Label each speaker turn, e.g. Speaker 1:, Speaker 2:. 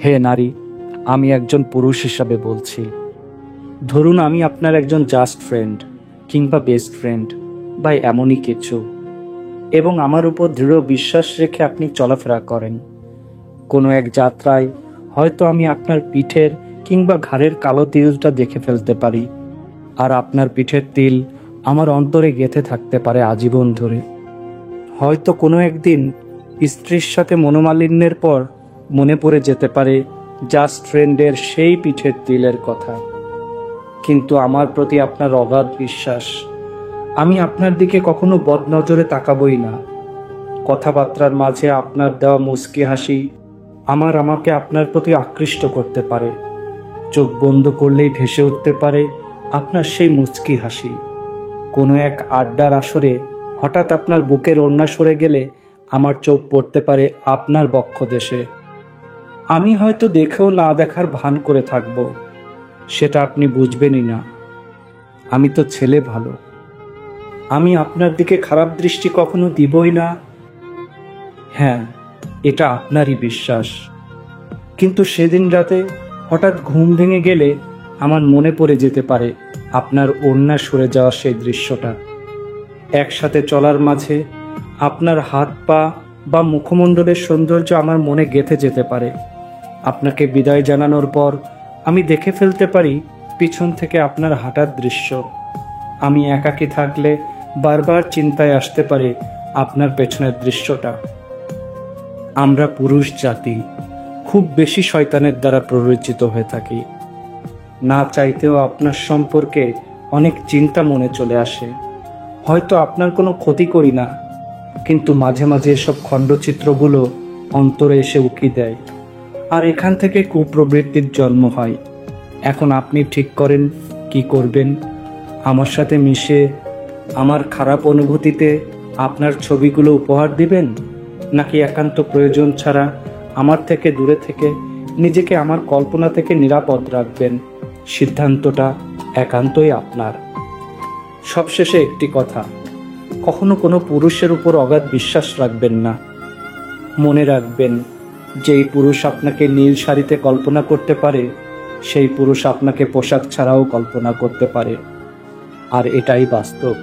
Speaker 1: হে নারী, আমি একজন পুরুষ হিসাবে বলছি। ধরুন আমি আপনার একজন জাস্ট ফ্রেন্ড কিংবা বেস্ট ফ্রেন্ড বা এমনই কিছু, এবং আমার উপর দৃঢ় বিশ্বাস রেখে আপনি চলাফেরা করেন। কোনো এক যাত্রায় হয়তো আমি আপনার পিঠের কিংবা ঘাড়ের কালো তিলটা দেখে ফেলতে পারি, আর আপনার পিঠের তিল আমার অন্তরে গেঁথে থাকতে পারে আজীবন ধরে। হয়তো কোনো একদিন স্ত্রীর সাথে মনোমালিন্যের পর মনে পড়ে যেতে পারে জাস্ট ফ্রেন্ডের সেই পিঠের তিলের কথা। কিন্তু আমার প্রতি আপনার অগাধ বিশ্বাস, আমি আপনার দিকে কখনো বদনজরে তাকাবই না। কথাবার্তার মাঝে আপনার দেওয়া মুচকি হাসি আমাকে আপনার প্রতি আকৃষ্ট করতে পারে। চোখ বন্ধ করলেই ভেসে উঠতে পারে আপনার সেই মুচকি হাসি। কোনো এক আড্ডার আসরে হঠাৎ আপনার বুকের ওড়না সরে গেলে আমার চোখ পড়তে পারে আপনার বক্ষদেশে। আমি হয়তো দেখেও না দেখার ভান করে থাকব, সেটা আপনি বুঝবেনই না। আমি তো ছেলে ভালো, আমি আপনার দিকে খারাপ দৃষ্টি কখনো দিবই না। হ্যাঁ, এটা আপনারই বিশ্বাস। কিন্তু সেদিন রাতে হঠাৎ ঘুম ভেঙে গেলে আমার মনে পড়ে যেতে পারে আপনার ওড়না সরে যাওয়া সেই দৃশ্যটা। একসাথে চলার মাঝে আপনার হাত পা বা মুখমণ্ডলের সৌন্দর্য আমার মনে গেঁথে যেতে পারে। আপনাকে বিদায় জানানোর পর আমি দেখে ফেলতে পারি পিছন থেকে আপনার হাঁটার দৃশ্য। আমি একাকী থাকলে বারবার চিন্তায় আসতে পারে আপনার পেছনের দৃশ্যটা। আমরা পুরুষ জাতি খুব বেশি শয়তানের দ্বারা প্ররোচিত হয়ে থাকি। না চাইতেও আপনার সম্পর্কে অনেক চিন্তা মনে চলে আসে। হয়তো আপনার কোনো ক্ষতি করি না, কিন্তু মাঝে মাঝে এসব খণ্ডচিত্রগুলো অন্তরে এসে উকি দেয়, আর এখান থেকে কুপ্রবৃত্তির জন্ম হয়। এখন আপনি ঠিক করেন কি করবেন। আমার সাথে মিশে আমার খারাপ অনুভূতিতে আপনার ছবিগুলো উপহার দিবেন, নাকি একান্ত প্রয়োজন ছাড়া আমার থেকে দূরে থেকে নিজেকে আমার কল্পনা থেকে নিরাপদ রাখবেন। সিদ্ধান্তটা একান্তই আপনার। সবশেষে একটি কথা, কখনো কোনো পুরুষের উপর অগাধ বিশ্বাস রাখবেন না। মনে রাখবেন, যেই পুরুষ আপনাকে নীল শাড়িতে কল্পনা করতে পারে, সেই পুরুষ আপনাকে পোশাক ছাড়াও কল্পনা করতে পারে, আর এটাই বাস্তব।